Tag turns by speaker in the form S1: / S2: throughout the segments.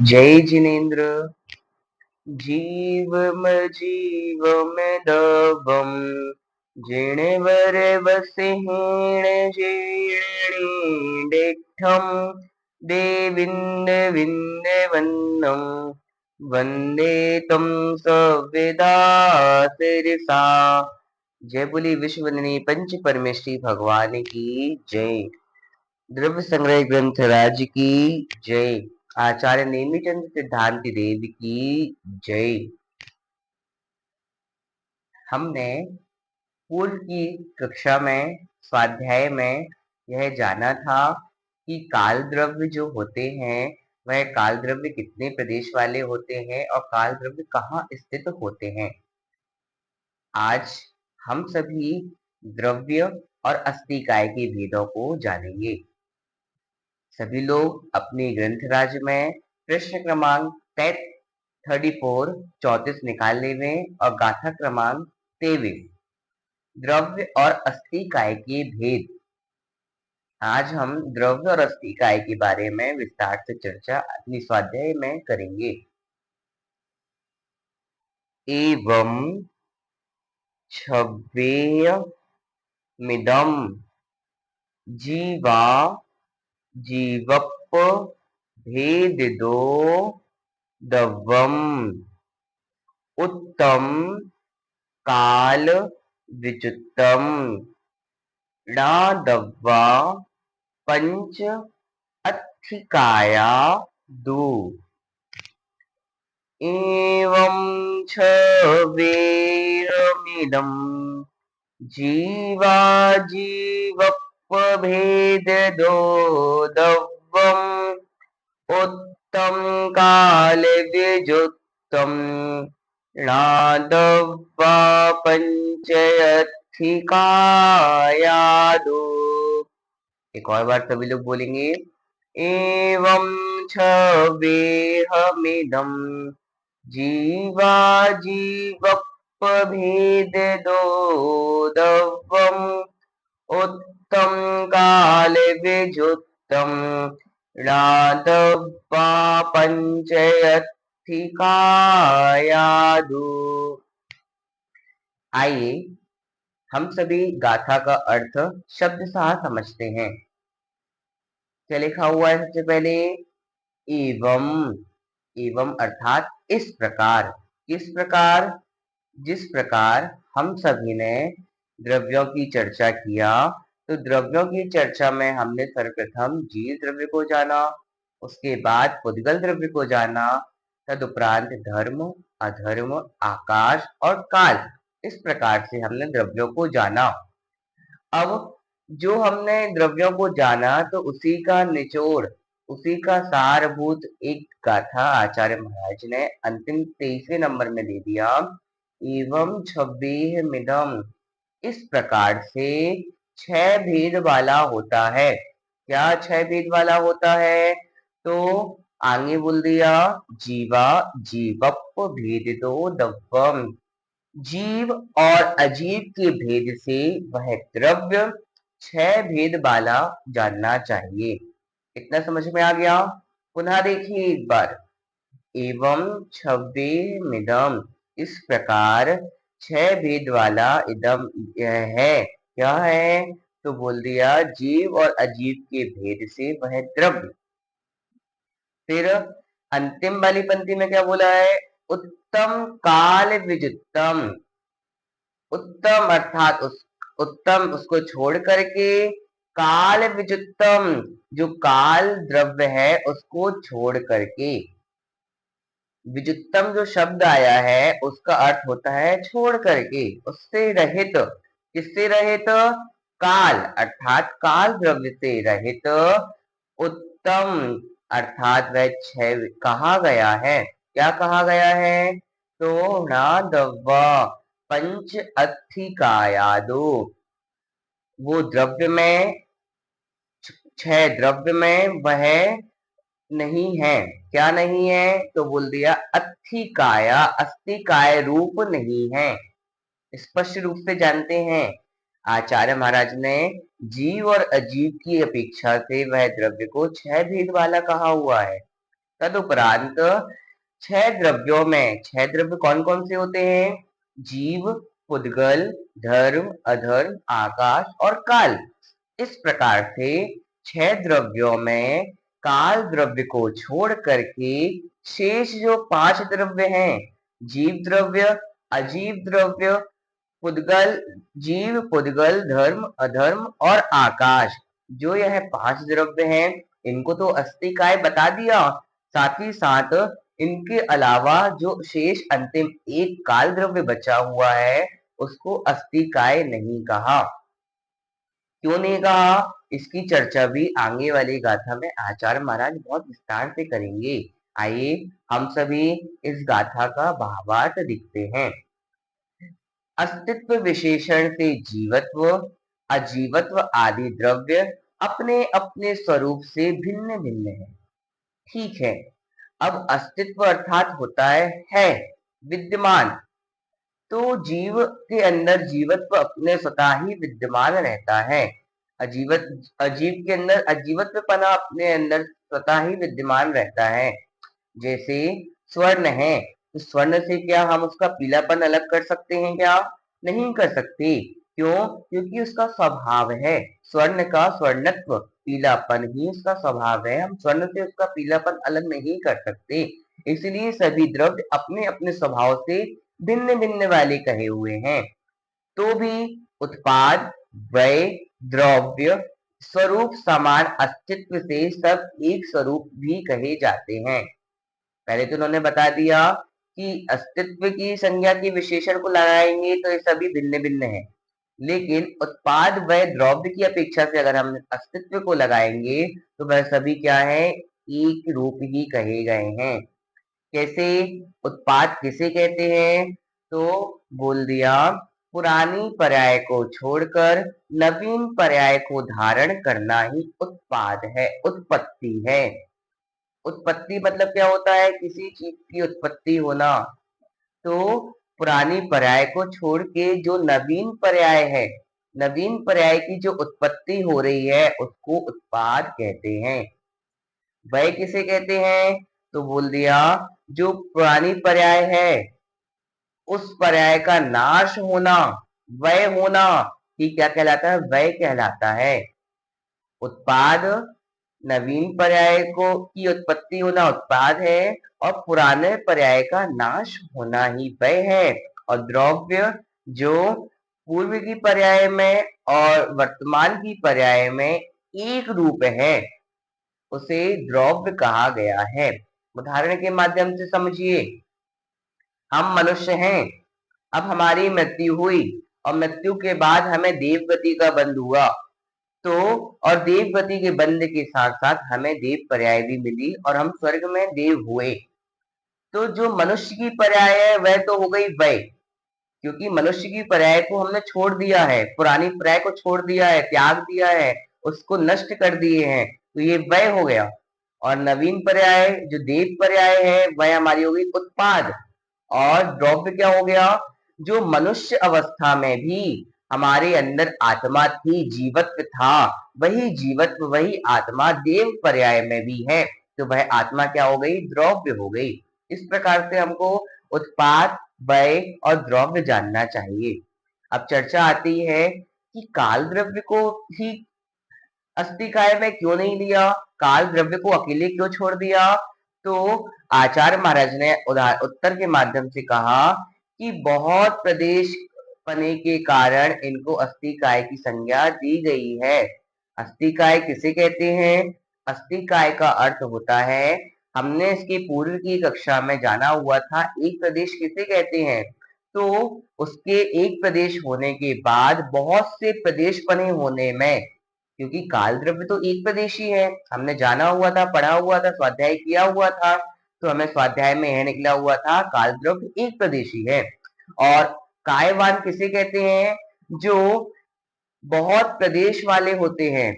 S1: जय जिनेन्द्र। जीवमजीवमदवम् जिणवर वसिहीण जीर्णिडेठं देविन्दविन्दवन्नं वन्दे तं सविदा सिरसा। जय बोली विश्ववंदनीय पंच परमेष्ठी भगवान की जय। द्रव्य संग्रह ग्रंथ राज की जय। आचार्य नेमिचंद सिद्धांत देव की जय। हमने पूर्व की कक्षा में स्वाध्याय में यह जाना था कि काल द्रव्य जो होते हैं वह काल द्रव्य कितने प्रदेश वाले होते हैं और काल द्रव्य कहाँ स्थित होते हैं। आज हम सभी द्रव्य और अस्थिकाय के भेदों को जानेंगे। सभी लोग अपने ग्रंथराज में प्रश्न क्रमांक 34 निकाल लेवे और गाथा क्रमांक 23 द्रव्य और अस्थिकाय के भेद। आज हम द्रव्य और अस्थिकाय के बारे में विस्तार से चर्चा अपनी स्वाध्याय में करेंगे। एवं छव्वेय मिदम जीवा जीवप भेदिदो दवम उत्तम काल विजुत्तम णादव्वा पंच अत्थिकाया दु। एवं छवेरमिदं जीवा जीवप्पभेदो दव्वम् उत्तम काल विजुत्तम णादव्वा पंचयत्थिकायादो। एक और बार सभी लोग बोलेंगे। एवं छवेहमिदं जीवा जीवप्पभेदो दव्वम् उत्तम काल विजुत्तम णादव्वा पंचयत्थिकायादु। आइए हम सभी गाथा का अर्थ शब्द सा समझते हैं। क्या लिखा हुआ है? सबसे पहले एवं। एवं अर्थात इस प्रकार। किस प्रकार? जिस प्रकार हम सभी ने द्रव्यों की चर्चा किया, तो द्रव्यों की चर्चा में हमने सर्वप्रथम जीव द्रव्य को जाना, उसके बाद पुद्गल द्रव्य को जाना, तदुपरांत धर्म, अधर्म, आकाश और काल। इस प्रकार से हमने द्रव्यों को जाना। अब जो हमने द्रव्यों को जाना तो उसी का निचोड़, उसी का सारभूत एक गाथा आचार्य महाराज ने अंतिम 23वें नंबर में दे दिया। एवं छब्बीह मिदम, इस प्रकार से 6 भेद वाला होता है। क्या 6 भेद वाला होता है? तो आगे बोल दिया जीवा जीवप्प भेदितो दव्वम। जीव और अजीव के भेद से वह द्रव्य 6 भेद वाला जानना चाहिए। इतना समझ में आ गया? पुनः देखिए एक बार। एवं छव्वे मिदम, इस प्रकार 6 भेद वाला इदम यह है। क्या है? तो बोल दिया जीव और अजीव के भेद से वह द्रव्य। फिर अंतिम वाली पंक्ति में क्या बोला है? उत्तम काल विजुत्तम। उत्तम अर्थात उत्तम उसको छोड़ करके, काल विजुत्तम जो काल द्रव्य है उसको छोड़ करके। विजुत्तम जो शब्द आया है उसका अर्थ होता है छोड़ करके, उससे रहित। किससे रहित? काल अर्थात काल द्रव्य से रहित। उत्तम अर्थात वह 6 कहा गया है। क्या कहा गया है? तो णादव्वा पंच अत्थिकायादो, वो द्रव्य में 6 द्रव्य में वह नहीं है। क्या नहीं है? तो बोल दिया अत्थिकाया, अस्थिकाय रूप नहीं है। स्पष्ट रूप से जानते हैं आचार्य महाराज ने जीव और अजीव की अपेक्षा से वह द्रव्य को 6 भेद वाला कहा हुआ है। तदुपरांत छह द्रव्यों में, छह द्रव्य कौन कौन से होते हैं? जीव, पुद्गल, धर्म, अधर्म, आकाश और काल। इस प्रकार से छह द्रव्यों में काल द्रव्य को छोड़ करके शेष जो पांच द्रव्य हैं, जीव द्रव्य, अजीव द्रव्य, पुद्गल, जीव, पुद्गल, धर्म, अधर्म और आकाश, जो यह पांच द्रव्य हैं, इनको तो अस्तिकाय बता दिया। साथ ही साथ इनके अलावा जो शेष अंतिम एक काल द्रव्य बचा हुआ है, उसको अस्तिकाय नहीं कहा। क्यों नहीं कहा? इसकी चर्चा भी आगे वाली गाथा में आचार्य महाराज बहुत विस्तार से करेंगे। आइए हम सभी इस गाथा का भावार्थ देखते हैं। अस्तित्व विशेषण से जीवत्व, अजीवत्व आदि द्रव्य अपने अपने स्वरूप से भिन्न भिन्न है। ठीक है, अब अस्तित्व अर्थात होता है विद्यमान। तो जीव के अंदर जीवत्व अपने स्वतः ही विद्यमान रहता है। अजीव के अंदर अजीवत्वपना अपने अंदर स्वतः ही विद्यमान रहता है। जैसे स्वर्ण है, तो स्वर्ण से क्या हम उसका पीलापन अलग कर सकते हैं क्या? नहीं कर सकते। क्यों? क्योंकि उसका स्वभाव है। स्वर्ण का स्वर्णत्व, पीलापन ही उसका स्वभाव है। हम स्वर्ण से उसका पीलापन अलग नहीं कर सकते। इसलिए सभी द्रव्य अपने अपने स्वभाव से भिन्न भिन्न वाले कहे हुए हैं। तो भी उत्पाद, व्यय, द्रव्य, स्वरूप समान अस्तित्व से सब एक स्वरूप भी कहे जाते हैं। पहले तो उन्होंने बता दिया कि अस्तित्व की संज्ञा के विशेषण को लगाएंगे तो ये सभी भिन्न भिन्न है, लेकिन उत्पाद व द्रव्य की अपेक्षा से अगर हम अस्तित्व को लगाएंगे तो वह सभी क्या है? एक रूप ही कहे गए हैं। कैसे? उत्पाद किसे कहते हैं? तो बोल दिया, पुरानी पर्याय को छोड़कर नवीन पर्याय को धारण करना ही उत्पाद है, उत्पत्ति है। उत्पत्ति मतलब क्या होता है? किसी चीज की उत्पत्ति होना। तो पुरानी पर्याय को छोड़ के जो नवीन पर्याय है, नवीन पर्याय की जो उत्पत्ति हो रही है, उसको उत्पाद कहते हैं। वह किसे कहते हैं? तो बोल दिया, जो पुरानी पर्याय है उस पर्याय का नाश होना, वह होना ही क्या कहलाता है? वह कहलाता है। उत्पाद, नवीन पर्याय को की उत्पत्ति होना उत्पाद है, और पुराने पर्याय का नाश होना ही वह है। और द्रव्य जो पूर्व की पर्याय में और वर्तमान की पर्याय में एक रूप है, उसे द्रव्य कहा गया है। उदाहरण के माध्यम से समझिए। हम मनुष्य हैं, अब हमारी मृत्यु हुई और मृत्यु के बाद हमें देवगति का बंध हुआ, तो और देव गति के बंध के साथ साथ हमें देव पर्याय भी मिली और हम स्वर्ग में देव हुए। तो जो मनुष्य की पर्याय है वह तो हो गई वह, क्योंकि मनुष्य की पर्याय को हमने छोड़ दिया है, पुरानी पर्याय को छोड़ दिया है, त्याग दिया है, उसको नष्ट कर दिए हैं, तो ये वह हो गया। और नवीन पर्याय जो देव पर्याय है वह हमारी हो गई उत्पाद। और द्रव्य क्या हो गया? जो मनुष्य अवस्था में भी हमारे अंदर आत्मा थी, जीवत्व था, वही जीवत्व, वही आत्मा देव पर्याय में भी है, तो वह आत्मा क्या हो गई? द्रव्य हो गई। इस प्रकार से हमको उत्पाद, व्यय और द्रव्य जानना चाहिए। अब चर्चा आती है कि काल द्रव्य को ही अस्तिकाय में क्यों नहीं लिया, काल द्रव्य को अकेले क्यों छोड़ दिया? तो आचार्य महाराज ने उत्तर के माध्यम से कहा कि बहुत प्रदेश पने के कारण इनको अस्तिकाय की संज्ञा दी गई है। अस्तिकाय किसे कहते हैं? अस्तिकाय का अर्थ होता है, हमने इसके पूर्व की कक्षा में जाना हुआ था, एक प्रदेश किसे कहते हैं? तो उसके एक प्रदेश होने के बाद बहुत से प्रदेश बने होने में, क्योंकि काल द्रव्य तो एक प्रदेशी है, हमने जाना हुआ था, पढ़ा हुआ था, स्वाध्याय किया हुआ था, तो हमें स्वाध्याय में यह निकला हुआ था, काल द्रव्य एक प्रदेशी है। और कायवान किसे कहते हैं? जो बहुत प्रदेश वाले होते हैं,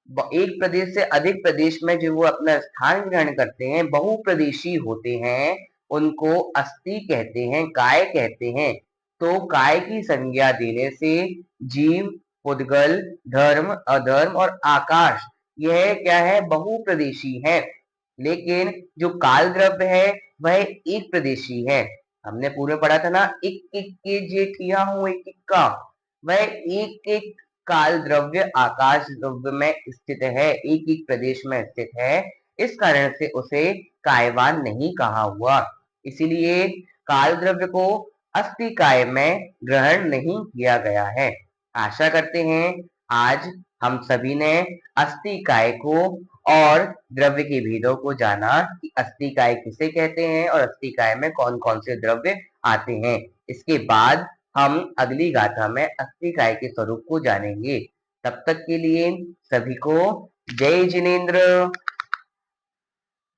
S1: एक प्रदेश से अधिक प्रदेश में जो वो अपना स्थान ग्रहण करते हैं, बहुप्रदेशी होते हैं, उनको अस्थि कहते हैं, काय कहते हैं। तो काय की संज्ञा देने से जीव, पुद्गल, धर्म, अधर्म और आकाश, यह क्या है? बहुप्रदेशी है। लेकिन जो काल द्रव्य है वह एक प्रदेशी है। हमने पूर्व में पढ़ा था ना, इक इक के जेठिया हूँ एक इक्का। वह एक एक काल द्रव्य आकाश द्रव्य में स्थित है, एक एक प्रदेश में स्थित है। इस कारण से उसे कायवान नहीं कहा हुआ। इसीलिए काल द्रव्य को अस्थि काय में ग्रहण नहीं किया गया है। आशा करते हैं आज हम सभी ने अस्थि काय को और द्रव्य के भेदों को जाना कि अस्थि काय किसे कहते हैं और अस्थि काय में कौन कौन से द्रव्य आते हैं। इसके बाद हम अगली गाथा में अस्थि काय के स्वरूप को जानेंगे। तब तक के लिए सभी को जय जिनेन्द्र।